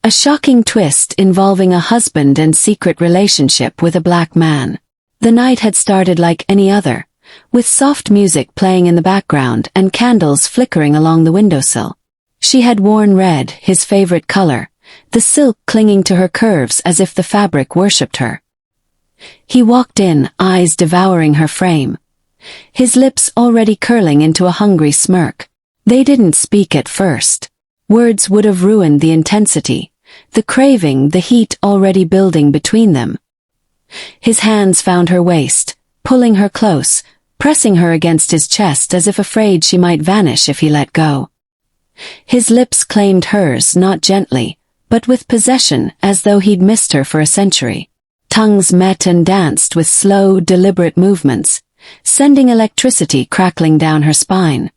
A shocking twist involving a husband and secret relationship with a black man. The night had started like any other, with soft music playing in the background and candles flickering along the windowsill. She had worn red, his favorite color, the silk clinging to her curves as if the fabric worshipped her. He walked in, eyes devouring her frame, his lips already curling into a hungry smirk. They didn't speak at first. Words would have ruined the intensity, the craving, the heat already building between them. His hands found her waist, pulling her close, pressing her against his chest as if afraid she might vanish if he let go. His lips claimed hers, not gently, but with possession, as though he'd missed her for a century. Tongues met and danced with slow, deliberate movements, sending electricity crackling down her spine.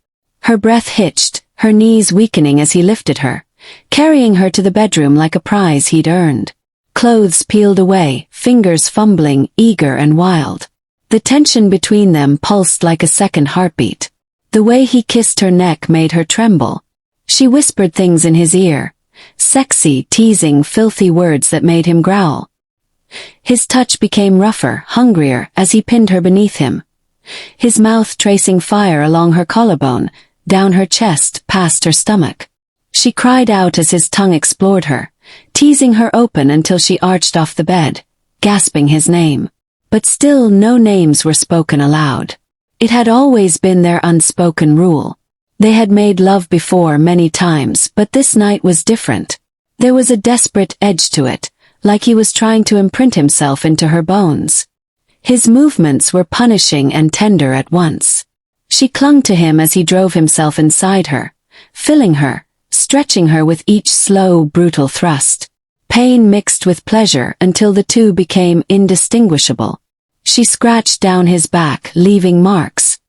Her breath hitched, her knees weakening as he lifted her, carrying her to the bedroom like a prize he'd earned. Clothes peeled away, fingers fumbling, eager and wild. The tension between them pulsed like a second heartbeat. The way he kissed her neck made her tremble. She whispered things in his ear, sexy, teasing, filthy words that made him growl. His touch became rougher, hungrier, as he pinned her beneath him, his mouth tracing fire along her collarbone, down her chest, past her stomach. She cried out as his tongue explored her, teasing her open until she arched off the bed, gasping his name. But still no names were spoken aloud. It had always been their unspoken rule. They had made love before many times, but this night was different. There was a desperate edge to it, like he was trying to imprint himself into her bones. His movements were punishing and tender at once. She clung to him as he drove himself inside her, filling her, stretching her with each slow, brutal thrust. Pain mixed with pleasure until the two became indistinguishable. She scratched down his back, leaving marks.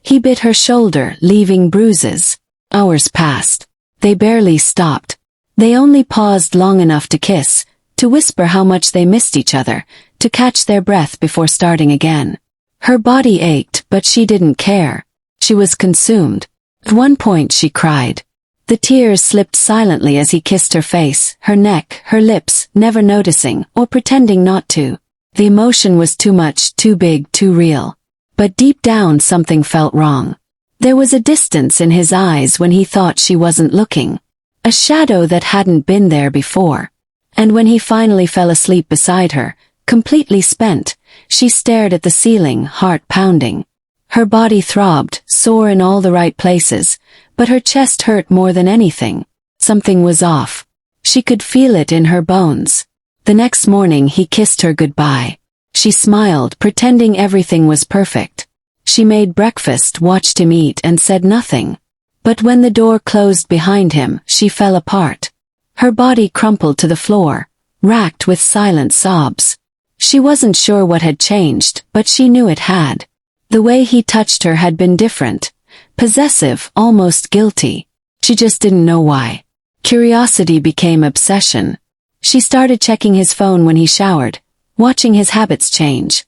He bit her shoulder, leaving bruises. Hours passed. They barely stopped. They only paused long enough to kiss, to whisper how much they missed each other, to catch their breath before starting again. Her body ached, but she didn't care. She was consumed. At one point she cried. The tears slipped silently as he kissed her face, her neck, her lips, never noticing, or pretending not to. The emotion was too much, too big, too real. But deep down something felt wrong. There was a distance in his eyes when he thought she wasn't looking. A shadow that hadn't been there before. And when he finally fell asleep beside her, completely spent, she stared at the ceiling, heart pounding. Her body throbbed, sore in all the right places, but her chest hurt more than anything. Something was off. She could feel it in her bones. The next morning he kissed her goodbye. She smiled, pretending everything was perfect. She made breakfast, watched him eat, and said nothing. But when the door closed behind him, she fell apart. Her body crumpled to the floor, racked with silent sobs. She wasn't sure what had changed, but she knew it had. The way he touched her had been different. Possessive, almost guilty. She just didn't know why. Curiosity became obsession. She started checking his phone when he showered, watching his habits change.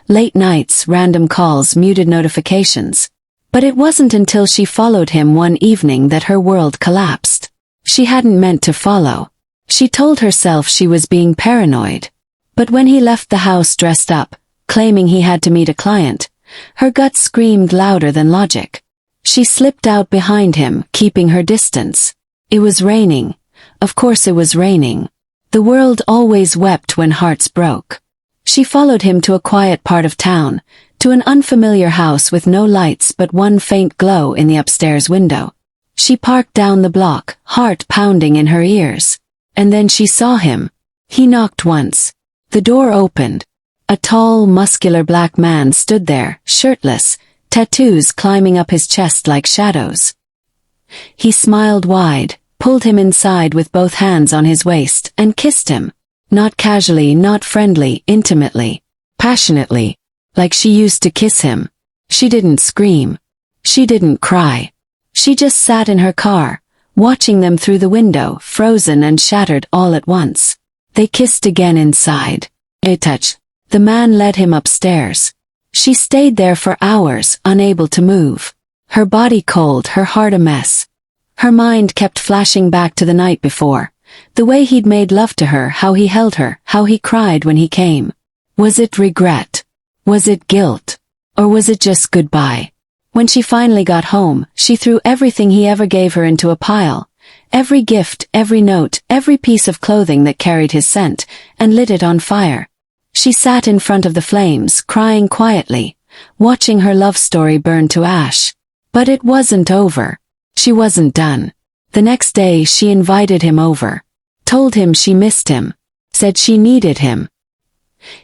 Late nights, random calls, muted notifications. But it wasn't until she followed him one evening that her world collapsed. She hadn't meant to follow. She told herself she was being paranoid. But when he left the house dressed up, claiming he had to meet a client, her gut screamed louder than logic. She slipped out behind him, keeping her distance. It was raining. Of course it was raining. The world always wept when hearts broke. She followed him to a quiet part of town, to an unfamiliar house with no lights but one faint glow in the upstairs window. She parked down the block, heart pounding in her ears. And then she saw him. He knocked once. The door opened. A tall, muscular black man stood there, shirtless, tattoos climbing up his chest like shadows. He smiled wide, pulled him inside with both hands on his waist, and kissed him. Not casually, not friendly, intimately, passionately, like she used to kiss him. She didn't scream. She didn't cry. She just sat in her car, watching them through the window, frozen and shattered all at once. They kissed again inside. A touch. The man led him upstairs. She stayed there for hours, unable to move. Her body cold, her heart a mess. Her mind kept flashing back to the night before, The way he'd made love to her, how he held her, how he cried when he came. Was it regret? Was it guilt? Or was it just goodbye? When she finally got home, she threw everything he ever gave her into a pile. Every gift, every note, every piece of clothing that carried his scent, and lit it on fire. She sat in front of the flames, crying quietly, watching her love story burn to ash. But it wasn't over. She wasn't done. The next day she invited him over. Told him she missed him. Said she needed him.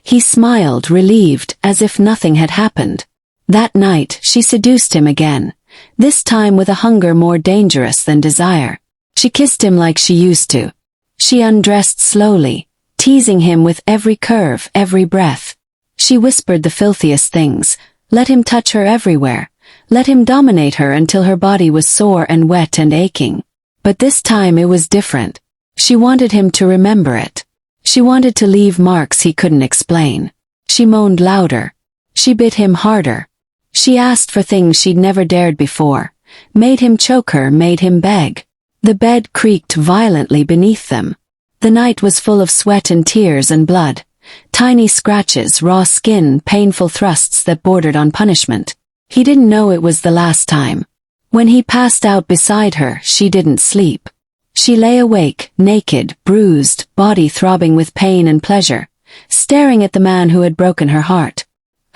He smiled, relieved, as if nothing had happened. That night she seduced him again, this time with a hunger more dangerous than desire. She kissed him like she used to. She undressed slowly, teasing him with every curve, every breath. She whispered the filthiest things, let him touch her everywhere, let him dominate her until her body was sore and wet and aching. But this time it was different. She wanted him to remember it. She wanted to leave marks he couldn't explain. She moaned louder. She bit him harder. She asked for things she'd never dared before, made him choke her, made him beg. The bed creaked violently beneath them. The night was full of sweat and tears and blood. Tiny scratches, raw skin, painful thrusts that bordered on punishment. He didn't know it was the last time. When he passed out beside her, she didn't sleep. She lay awake, naked, bruised, body throbbing with pain and pleasure, staring at the man who had broken her heart.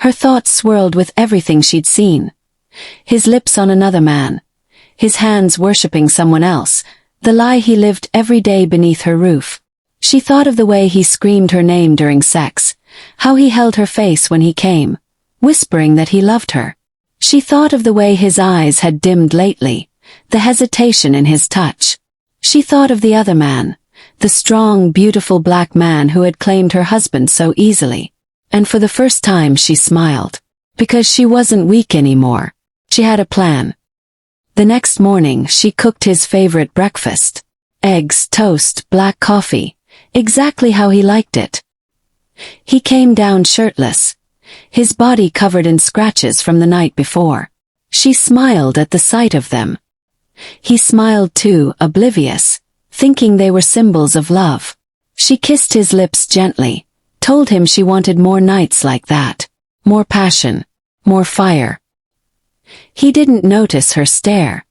Her thoughts swirled with everything she'd seen. His lips on another man. His hands worshipping someone else. The lie he lived every day beneath her roof. She thought of the way he screamed her name during sex. How he held her face when he came, whispering that he loved her. She thought of the way his eyes had dimmed lately, the hesitation in his touch. She thought of the other man, the strong, beautiful black man who had claimed her husband so easily. And for the first time she smiled. Because she wasn't weak anymore. She had a plan. The next morning she cooked his favorite breakfast. Eggs, toast, black coffee. Exactly how he liked it. He came down shirtless, his body covered in scratches from the night before. She smiled at the sight of them. He smiled too, oblivious, thinking they were symbols of love. She kissed his lips gently, told him she wanted more nights like that, more passion, more fire. He didn't notice her stare.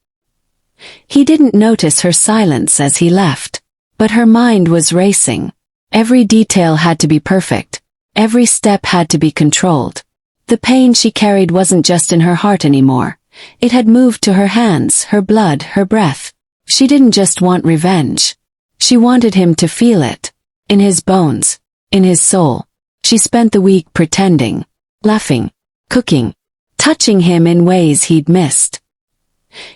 He didn't notice her silence as he left, but her mind was racing. Every detail had to be perfect. Every step had to be controlled. The pain she carried wasn't just in her heart anymore. It had moved to her hands, her blood, her breath. She didn't just want revenge. She wanted him to feel it. In his bones. In his soul. She spent the week pretending, laughing, cooking, touching him in ways he'd missed.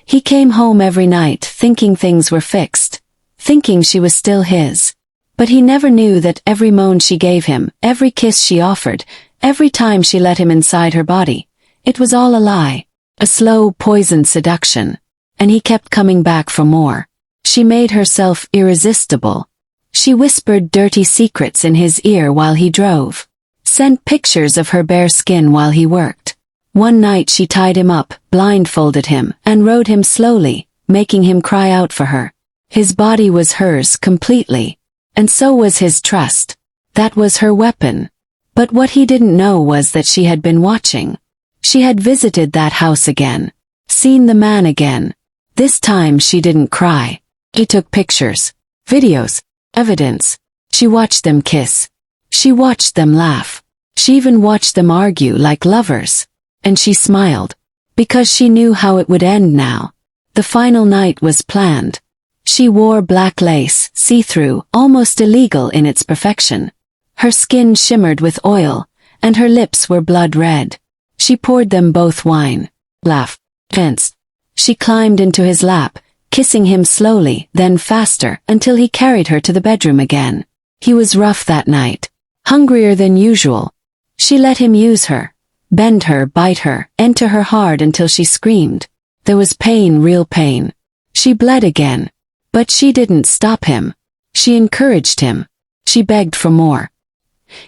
He came home every night thinking things were fixed, thinking she was still his. But he never knew that every moan she gave him, every kiss she offered, every time she let him inside her body, it was all a lie, a slow, poisoned seduction. And he kept coming back for more. She made herself irresistible. She whispered dirty secrets in his ear while he drove, sent pictures of her bare skin while he worked. One night she tied him up, blindfolded him, and rode him slowly, making him cry out for her. His body was hers completely. And so was his trust. That was her weapon. But what he didn't know was that she had been watching. She had visited that house again. Seen the man again. This time she didn't cry. She took pictures, videos, evidence. She watched them kiss. She watched them laugh. She even watched them argue like lovers. And she smiled. Because she knew how it would end now. The final night was planned. She wore black lace, see-through, almost illegal in its perfection. Her skin shimmered with oil, and her lips were blood red. She poured them both wine. Laughed. Danced. She climbed into his lap, kissing him slowly, then faster, until he carried her to the bedroom again. He was rough that night. Hungrier than usual. She let him use her. Bend her, bite her, enter her hard until she screamed. There was pain, real pain. She bled again. But she didn't stop him. She encouraged him. She begged for more.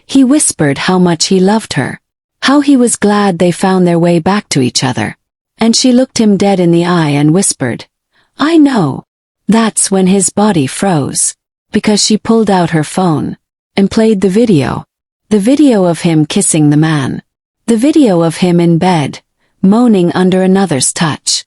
He whispered how much he loved her. How he was glad they found their way back to each other. And she looked him dead in the eye and whispered, "I know." That's when his body froze. because she pulled out her phone and played the video. The video of him kissing the man. The video of him in bed, moaning under another's touch.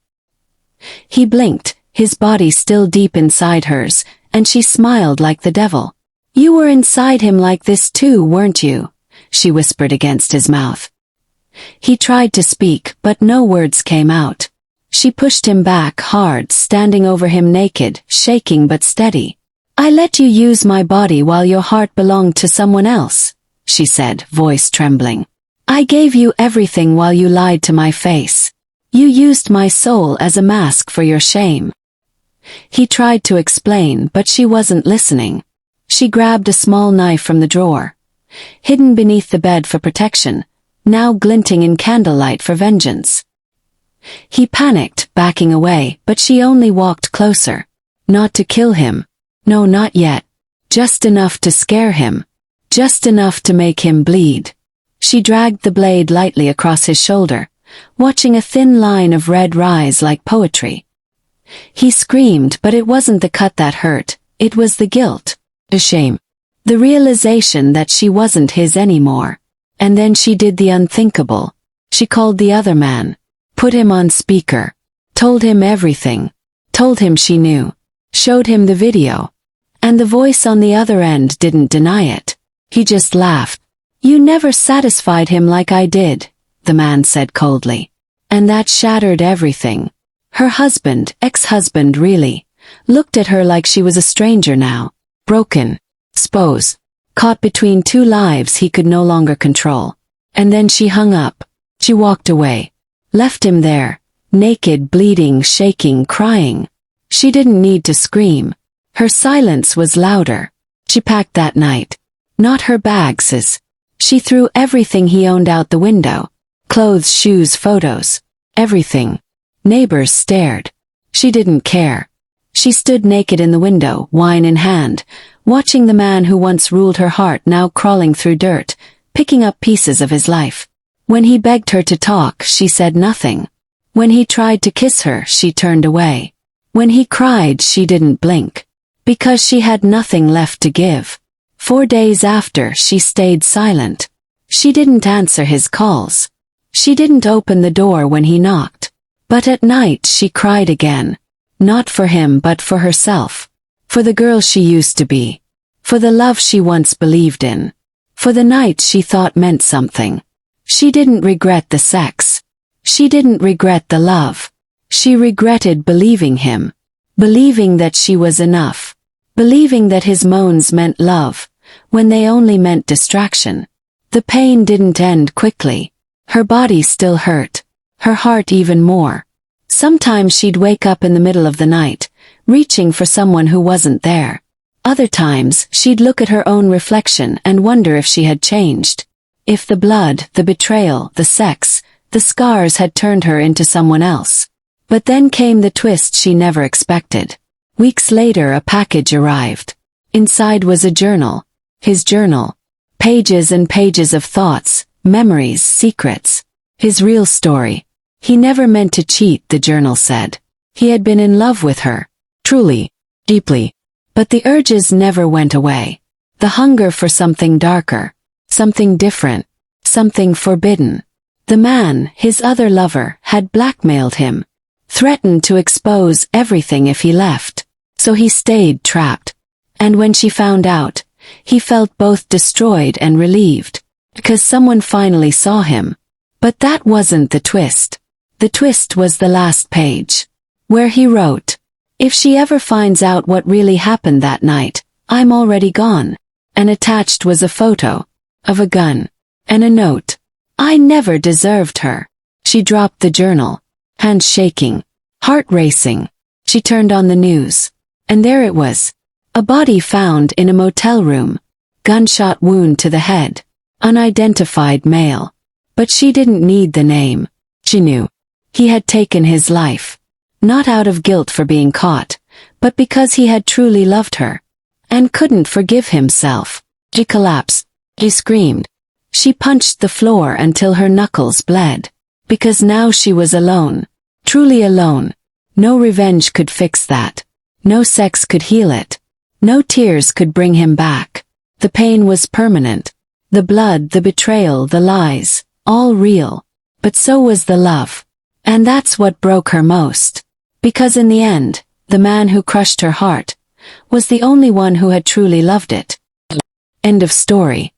He blinked, his body still deep inside hers, and she smiled like the devil. "You were inside him like this too, weren't you?" she whispered against his mouth. He tried to speak, but no words came out. She pushed him back hard, standing over him naked, shaking but steady. "I let you use my body while your heart belonged to someone else," she said, voice trembling. "I gave you everything while you lied to my face. You used my soul as a mask for your shame." He tried to explain, but she wasn't listening. She grabbed a small knife from the drawer, hidden beneath the bed for protection, now glinting in candlelight for vengeance. He panicked, backing away, but she only walked closer. Not to kill him. No, not yet. Just enough to scare him. Just enough to make him bleed. She dragged the blade lightly across his shoulder, watching a thin line of red rise like poetry. He screamed, but it wasn't the cut that hurt, it was the guilt, the shame, the realization that she wasn't his anymore. And then she did the unthinkable. She called the other man, put him on speaker, told him everything, told him she knew, showed him the video. And the voice on the other end didn't deny it. He just laughed. "You never satisfied him like I did," the man said coldly. And that shattered everything. Her husband, ex-husband really, looked at her like she was a stranger now. Broken. Exposed. Caught between two lives he could no longer control. And then she hung up. She walked away. Left him there. Naked, bleeding, shaking, crying. She didn't need to scream. Her silence was louder. She packed that night. Not her bags. She threw everything he owned out the window. Clothes, shoes, photos. Everything. Neighbors stared. She didn't care. She stood naked in the window, wine in hand, watching the man who once ruled her heart now crawling through dirt, picking up pieces of his life. When he begged her to talk, she said nothing. When he tried to kiss her, she turned away. When he cried, she didn't blink. Because she had nothing left to give. 4 days after, she stayed silent. She didn't answer his calls. She didn't open the door when he knocked. But at night she cried again. Not for him but for herself. For the girl she used to be. For the love she once believed in. For the night she thought meant something. She didn't regret the sex. She didn't regret the love. She regretted believing him. Believing that she was enough. Believing that his moans meant love, when they only meant distraction. The pain didn't end quickly. Her body still hurt. Her heart even more. Sometimes she'd wake up in the middle of the night, reaching for someone who wasn't there. Other times, she'd look at her own reflection and wonder if she had changed. If the blood, the betrayal, the sex, the scars had turned her into someone else. But then came the twist she never expected. Weeks later, a package arrived. Inside was a journal. His journal. Pages and pages of thoughts, memories, secrets. His real story. He never meant to cheat, the journal said. He had been in love with her. Truly. Deeply. But the urges never went away. The hunger for something darker. Something different. Something forbidden. The man, his other lover, had blackmailed him. Threatened to expose everything if he left. So he stayed trapped. And when she found out, he felt both destroyed and relieved. Because someone finally saw him. But that wasn't the twist. The twist was the last page. Where he wrote, "If she ever finds out what really happened that night, I'm already gone." And attached was a photo. Of a gun. And a note. "I never deserved her." She dropped the journal. Hands shaking. Heart racing. She turned on the news. And there it was. A body found in a motel room. Gunshot wound to the head. Unidentified male. But she didn't need the name. She knew. He had taken his life. Not out of guilt for being caught, but because he had truly loved her. And couldn't forgive himself. She collapsed. She screamed. She punched the floor until her knuckles bled. Because now she was alone. Truly alone. No revenge could fix that. No sex could heal it. No tears could bring him back. The pain was permanent. The blood, the betrayal, the lies, all real. But so was the love. And that's what broke her most. Because in the end, the man who crushed her heart was the only one who had truly loved it. End of story.